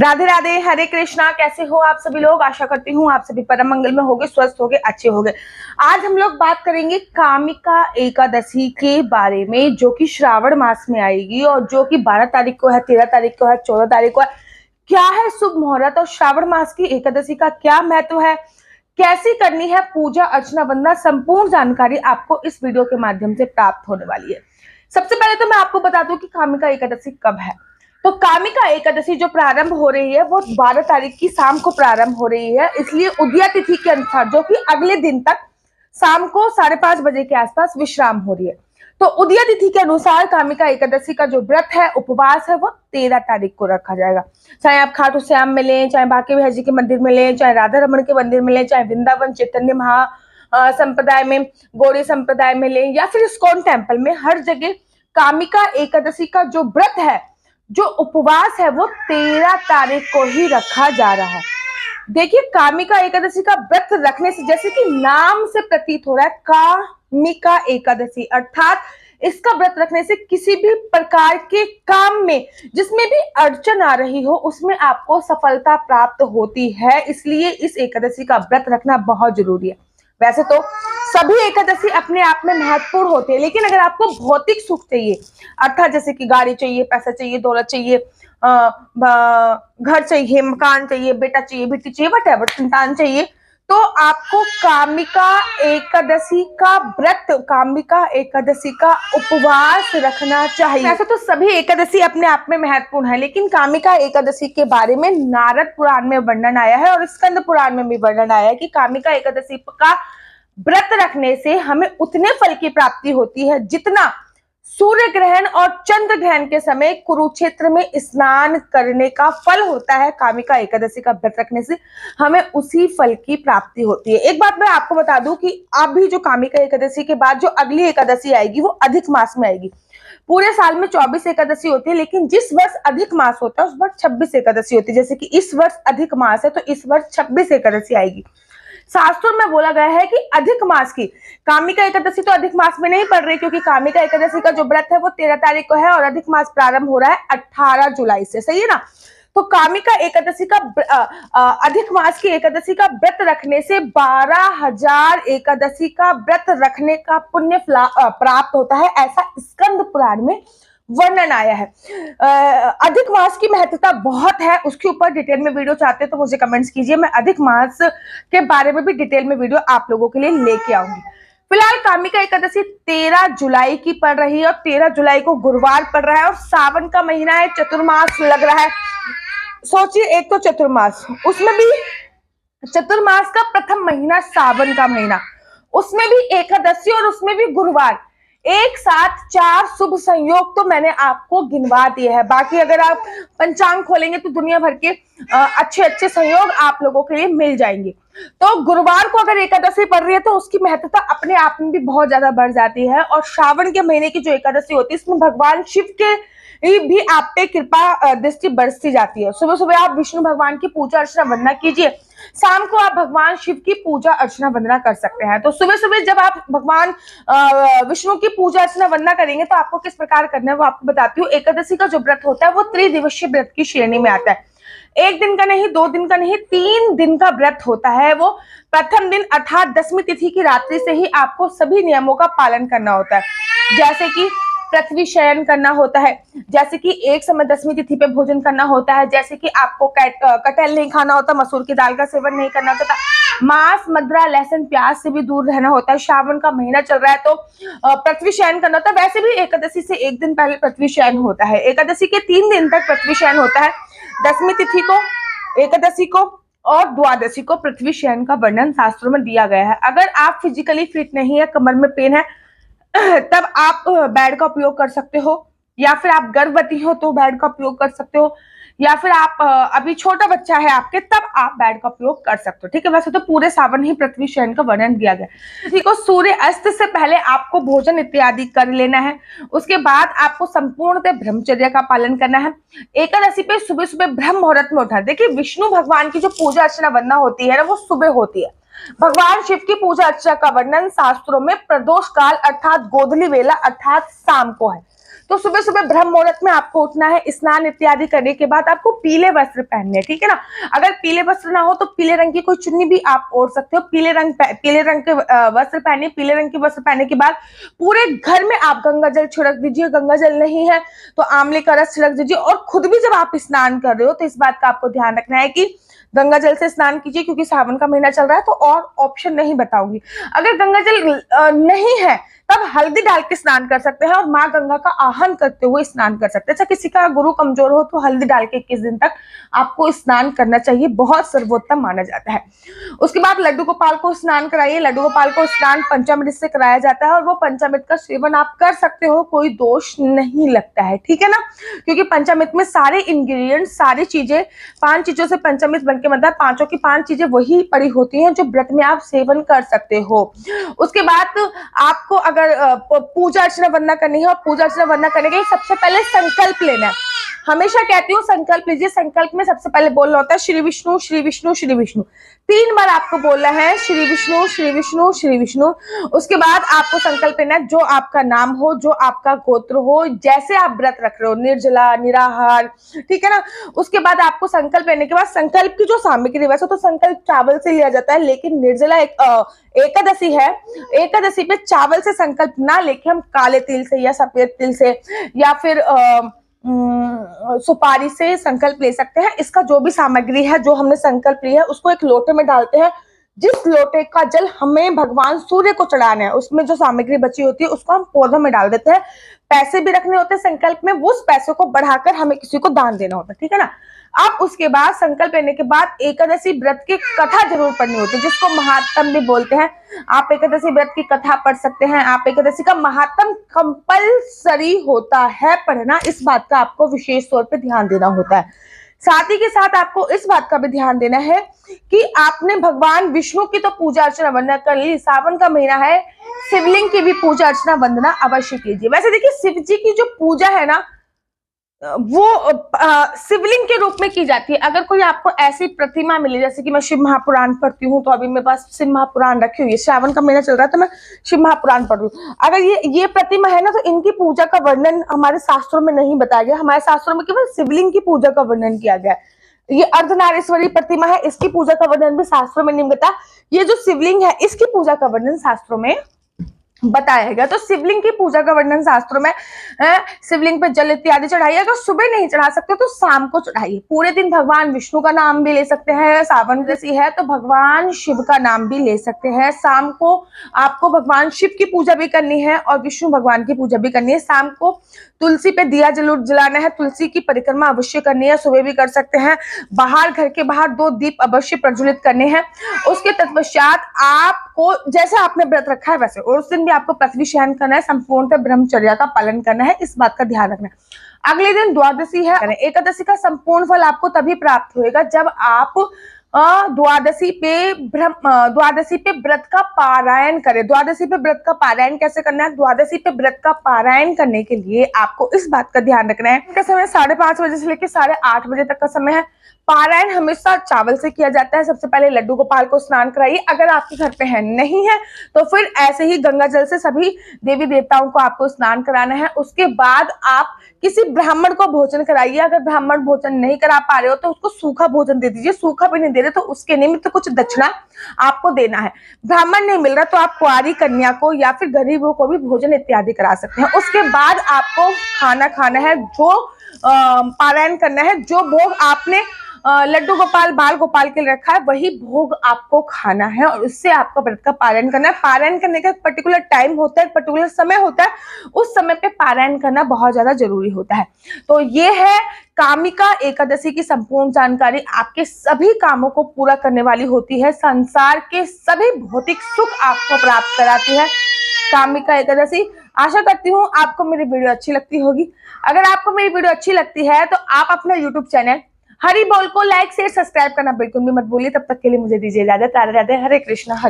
राधे राधे, हरे कृष्णा। कैसे हो आप सभी लोग? आशा करती हूँ आप सभी परम मंगल में होगे, स्वस्थ होगे, अच्छे होगे। आज हम लोग बात करेंगे कामिका एकादशी के बारे में, जो कि श्रावण मास में आएगी और जो कि 12 तारीख को है, 13 तारीख को है, 14 तारीख को है। क्या है शुभ मुहूर्त और श्रावण मास की एकादशी का क्या महत्व है, कैसी करनी है पूजा अर्चना वंदना, संपूर्ण जानकारी आपको इस वीडियो के माध्यम से प्राप्त होने वाली है। सबसे पहले तो मैं आपको बता दूं कि कामिका एकादशी कब है। तो कामिका एकादशी जो प्रारंभ हो रही है वो 12 तारीख की शाम को प्रारंभ हो रही है, इसलिए उदया तिथि के अनुसार, जो कि अगले दिन तक शाम को 5:30 बजे के आसपास विश्राम हो रही है। तो उदया तिथि के अनुसार कामिका एकादशी का जो व्रत है, उपवास है, वो 13 तारीख को रखा जाएगा। चाहे आप खाटू श्याम में लें, चाहे बांके बिहारी जी के मंदिर में लें, चाहे राधा रमन के मंदिर में लें, चाहे वृंदावन चैतन्य महा संप्रदाय में, गौड़ी संप्रदाय में लें, या फिर इस्कॉन टेम्पल में, हर जगह कामिका एकादशी का जो व्रत है, जो उपवास है, वो 13 तारीख को ही रखा जा रहा है। देखिए, कामिका एकादशी का व्रत रखने से, जैसे कि नाम से प्रतीत हो रहा है, कामिका एकादशी, अर्थात इसका व्रत रखने से किसी भी प्रकार के काम में जिसमें भी अड़चन आ रही हो, उसमें आपको सफलता प्राप्त होती है। इसलिए इस एकादशी का व्रत रखना बहुत जरूरी है। वैसे तो सभी एकादशी अपने आप में महत्वपूर्ण होते हैं, लेकिन अगर आपको भौतिक सुख चाहिए, अर्थात जैसे कि गाड़ी चाहिए, पैसा चाहिए, दौलत चाहिए, घर चाहिए, मकान चाहिए, बेटा चाहिए, बेटी चाहिए, वटेवर, संतान चाहिए, तो आपको कामिका एकादशी का व्रत, कामिका एकादशी का उपवास रखना चाहिए। वैसे तो सभी एकादशी अपने आप में महत्वपूर्ण है, लेकिन कामिका एकादशी के बारे में नारद पुराण में वर्णन आया है और स्कंद पुराण में भी वर्णन आया है कि कामिका एकादशी का व्रत रखने से हमें उतने फल की प्राप्ति होती है जितना सूर्य ग्रहण और चंद्र ग्रहण के समय कुरुक्षेत्र में स्नान करने का फल होता है। कामिका एकादशी का व्रत रखने से हमें उसी फल की प्राप्ति होती है। एक बात मैं आपको बता दूं कि अभी जो कामिका एकादशी के बाद जो अगली एकादशी आएगी, वो अधिक मास में आएगी। पूरे साल में 24 एकादशी होती है, लेकिन जिस वर्ष अधिक मास होता है उस वर्ष 26 एकादशी होती है। जैसे कि इस वर्ष अधिक मास है, तो इस वर्ष 26 एकादशी आएगी। शास्त्रों में बोला गया है कि अधिक मास की कामिका एकादशी तो अधिक मास में नहीं पड़ रही, क्योंकि कामिका एकादशी का जो व्रत है वो 13 तारीख को है और अधिक मास प्रारंभ हो रहा है 18 जुलाई से। सही है ना? तो कामिका एकादशी का अधिक मास की एकादशी का व्रत रखने से 12,000 एकादशी का व्रत रखने का पुण्य प्राप्त होता है, ऐसा स्कंद पुराण में वर्णन आया है। अधिक मास की महत्वता बहुत है, उसके ऊपर डिटेल में वीडियो चाहते हैं तो मुझे कमेंट्स कीजिए, मैं अधिक मास के बारे में भी डिटेल में वीडियो आप लोगों के लिए लेके आऊंगी। फिलहाल कामिका एकादशी 13 जुलाई की पड़ रही है और 13 जुलाई को गुरुवार पड़ रहा है और सावन का महीना है, चतुर्मास लग रहा है। सोचिए, एक तो चतुर्मास, उसमें भी चतुर्मास का प्रथम महीना सावन का महीना, उसमें भी एकादशी और उसमें भी गुरुवार, एक साथ 4 शुभ संयोग तो मैंने आपको गिनवा दिए हैं। बाकी अगर आप पंचांग खोलेंगे तो दुनिया भर के अच्छे अच्छे संयोग आप लोगों के लिए मिल जाएंगे। तो गुरुवार को अगर एकादशी पड़ रही है तो उसकी महत्वता अपने आप में भी बहुत ज्यादा बढ़ जाती है। और श्रावण के महीने की जो एकादशी होती है, इसमें भगवान शिव के भी आप पे कृपा दृष्टि बरसती जाती है। सुबह सुबह आप विष्णु भगवान की पूजा अर्चना वंदना कीजिए, शाम को आप भगवान शिव की पूजा अर्चना वंदना कर सकते हैं। तो सुबह सुबह जब आप भगवान विष्णु की पूजा अर्चना वंदना करेंगे तो आपको किस प्रकार करना है वो आपको बताती हूँ। एकादशी का जो व्रत होता है वो त्रिदिवसीय व्रत की श्रेणी में आता है। एक दिन का नहीं, 2 दिन का नहीं, 3 दिन का व्रत होता है। वो प्रथम दिन अर्थात 10वीं तिथि की रात्रि से ही आपको सभी नियमों का पालन करना होता है, जैसे कि पृथ्वी शयन करना होता है, जैसे कि एक समय 10वीं तिथि पे भोजन करना होता है, जैसे कि आपको कटहल नहीं खाना होता, मसूर की दाल का सेवन नहीं करना होता, मांस मदिरा लहसुन प्याज से भी दूर रहना होता है। श्रावण का महीना चल रहा है तो पृथ्वी शयन करना होता है। वैसे भी एकादशी से एक दिन पहले पृथ्वी शयन होता है। एकादशी के 3 दिन तक पृथ्वी शयन होता है। 10वीं तिथि को, एकादशी को और द्वादशी को पृथ्वी शयन का वर्णन शास्त्रों में दिया गया है। अगर आप फिजिकली फिट नहीं है, कमर में पेन है, तब आप बेड का उपयोग कर सकते हो, या फिर आप गर्भवती हो तो बेड का उपयोग कर सकते हो, या फिर आप अभी छोटा बच्चा है आपके, तब आप बेड का उपयोग कर सकते हो। ठीक है? वैसे तो पूरे सावन ही पृथ्वी शयन का वर्णन दिया गया। ठीक है? सूर्य अस्त से पहले आपको भोजन इत्यादि कर लेना है। उसके बाद आपको संपूर्णतः ब्रह्मचर्य का पालन करना है। एकादशी पे सुबह सुबह ब्रह्म मुहूर्त में उठा। देखिए, विष्णु भगवान की जो पूजा अर्चना वंदना होती है ना, वो सुबह होती है। भगवान शिव की पूजा अर्चना का वर्णन शास्त्रों में प्रदोष काल अर्थात गोधली वेला अर्थात शाम को है। तो सुबह सुबह ब्रह्म मुहूर्त में आपको उठना है। स्नान इत्यादि करने के बाद आपको पीले वस्त्र पहनने हैं, ठीक है ना। अगर पीले वस्त्र ना हो तो पीले रंग की कोई चुन्नी भी आप ओढ़ सकते हो। पीले रंग के वस्त्र पहनिए। पीले रंग के वस्त्र पहनने के बाद पूरे घर में आप गंगा जल छिड़क दीजिए। गंगा जल नहीं है तो आंवले का रस छिड़क दीजिए। और खुद भी जब आप स्नान कर रहे हो तो इस बात का आपको ध्यान रखना है कि गंगा जल से स्नान कीजिए, क्योंकि सावन का महीना चल रहा है। तो और ऑप्शन नहीं बताऊंगी। अगर गंगा जल नहीं है तब हल्दी डाल के स्नान कर सकते हैं और माँ गंगा का आह्वान करते हुए स्नान कर सकते हैं। अच्छा, किसी का गुरु कमजोर हो तो हल्दी डाल के 21 दिन तक आपको स्नान करना चाहिए, बहुत सर्वोत्तम माना जाता है। उसके बाद लड्डू गोपाल को स्नान कराइए। लड्डू गोपाल को स्नान पंचामृत से कराया जाता है और वो पंचामृत का सेवन आप कर सकते हो, कोई दोष नहीं लगता है, ठीक है ना। क्योंकि पंचामृत में सारे इंग्रेडिएंट्स, सारी चीजें, 5 चीजों से पंचामृत बनके बनता है। 5 की 5 चीजें वही पड़ी होती हैं जो व्रत में आप सेवन कर सकते हो। उसके बाद आपको अगर पूजा अर्चना वंदना करनी है और पूजा अर्चना वंदना करने के लिए सबसे पहले संकल्प लेना है। हमेशा कहती हूँ संकल्प लीजिए। संकल्प में सबसे पहले बोलना होता है श्री विष्णु श्री विष्णु श्री विष्णु। 3 बार आपको बोलना है श्री विष्णु श्री विष्णु श्री विष्णु। उसके बाद आपको संकल्प लेना है, जो आपका नाम हो, जो आपका गोत्र हो, जैसे आप व्रत रख रहे हो, निर्जला, निराहार, ठीक है ना। उसके बाद आपको संकल्प लेने के बाद संकल्प की जो सामग्री, वैसे तो संकल्प चावल से लिया जाता है, लेकिन निर्जला एकादशी है, एकादशी पे चावल से संकल्प ना लेके हम काले तिल से या सफेद तिल से या फिर सुपारी से संकल्प ले सकते हैं। इसका जो भी सामग्री है, जो हमने संकल्प लिया है, उसको एक लोटे में डालते हैं। जिस लोटे का जल हमें भगवान सूर्य को चढ़ाना है, उसमें जो सामग्री बची होती है उसको हम पौधों में डाल देते हैं। पैसे भी रखने होते हैं संकल्प में, उस पैसे को बढ़ाकर हमें किसी को दान देना होता है, ठीक है ना। अब उसके बाद संकल्प लेने के बाद एकादशी व्रत की कथा जरूर पढ़नी होती है, जिसको महात्म भी बोलते हैं। आप एकादशी व्रत की कथा पढ़ सकते हैं। आप एकादशी का महात्म कंपलसरी होता है पढ़ना, इस बात का आपको विशेष तौर पे ध्यान देना होता है। साथ ही के साथ आपको इस बात का भी ध्यान देना है कि आपने भगवान विष्णु की तो पूजा अर्चना वंदना कर ली, सावन का महीना है, शिवलिंग की भी पूजा अर्चना वंदना अवश्य कीजिए। वैसे देखिए, शिव जी की जो पूजा है ना, वो शिवलिंग के रूप में की जाती है। अगर कोई आपको ऐसी प्रतिमा मिले, जैसे कि मैं शिव महापुराण पढ़ती हूँ, तो अभी मेरे पास शिव महापुराण रखी हुई है, श्रावण का महीना चल रहा है तो मैं शिव महापुराण पढ़ रही हूँ। अगर ये प्रतिमा है ना, तो इनकी पूजा का वर्णन हमारे शास्त्रों में नहीं बताया गया। हमारे शास्त्रों में केवल शिवलिंग की पूजा का वर्णन किया गया है। ये अर्धनारीश्वरी प्रतिमा है, इसकी पूजा का वर्णन भी शास्त्रों में नहीं बता। ये जो शिवलिंग है, इसकी पूजा का वर्णन शास्त्रों में बताया गया। तो शिवलिंग की पूजा का वर्णन शास्त्रों में है। शिवलिंग पे जल इत्यादि चढ़ाइए। अगर सुबह नहीं चढ़ा सकते तो शाम को चढ़ाइए। पूरे दिन भगवान विष्णु का नाम भी ले सकते हैं। सावन जैसी है तो भगवान शिव का नाम भी ले सकते हैं। शाम को आपको भगवान शिव की पूजा भी करनी है और विष्णु भगवान की पूजा भी करनी है। शाम को तुलसी पे दिया जरूर जलाना है। तुलसी की परिक्रमा अवश्य करनी है। सुबह भी कर सकते हैं। बाहर, घर के बाहर 2 दीप अवश्य प्रज्वलित करने हैं। उसके तत्पश्चात आपको, जैसे आपने व्रत रखा है वैसे, और उस दिन आपको पृथ्वी शयन करना है, संपूर्णतः ब्रह्मचर्या का पालन करना है, इस बात का ध्यान रखना है। अगले दिन द्वादशी है। एकादशी का संपूर्ण फल आपको तभी प्राप्त होगा जब आप द्वादशी पे व्रत का पारायण करें। द्वादशी पे व्रत का पारायण कैसे करना है? द्वादशी पे व्रत का पारायण करने के लिए आपको इस बात का ध्यान रखना है। इसका समय 5:30 बजे से लेकर 8:30 बजे तक का समय है। पारायण हमेशा चावल से किया जाता है। सबसे पहले लड्डू गोपाल को स्नान कराइए। अगर आपके घर पे है, नहीं है तो फिर ऐसे ही गंगा जल से सभी देवी देवताओं को आपको स्नान कराना है। उसके बाद आप किसी ब्राह्मण को भोजन कराइए। अगर ब्राह्मण भोजन नहीं करा पा रहे हो तो उसको सूखा भोजन दे दीजिए। सूखा भी नहीं दे रहे तो उसके निमित्त कुछ दक्षिणा आपको देना है। ब्राह्मण नहीं मिल रहा तो आप कुंवारी कन्या को या फिर गरीबों को भी भोजन इत्यादि करा सकते हैं। उसके बाद आपको खाना खाना है, जो पारायण करना है। जो भोग आपने लड्डू गोपाल, बाल गोपाल के लिए रखा है, वही भोग आपको खाना है और उससे आपका व्रत का पारायण करना है। पारायण करने का एक पर्टिकुलर टाइम होता है, एक पर्टिकुलर समय होता है। उस समय पे पारायण करना बहुत ज्यादा जरूरी होता है। तो ये है कामिका एकादशी की संपूर्ण जानकारी। आपके सभी कामों को पूरा करने वाली होती है। संसार के सभी भौतिक सुख आपको प्राप्त कराती है कामिका एकादशी। आशा करती हूँ आपको मेरी वीडियो अच्छी लगती होगी। अगर आपको मेरी वीडियो अच्छी लगती है तो आप अपना यूट्यूब चैनल हरि बोल को लाइक शेयर सब्सक्राइब करना बिल्कुल भी मत भूलिए। तब तक के लिए मुझे दीजिए इजाजत। राधे राधे। हरे कृष्णा। हरि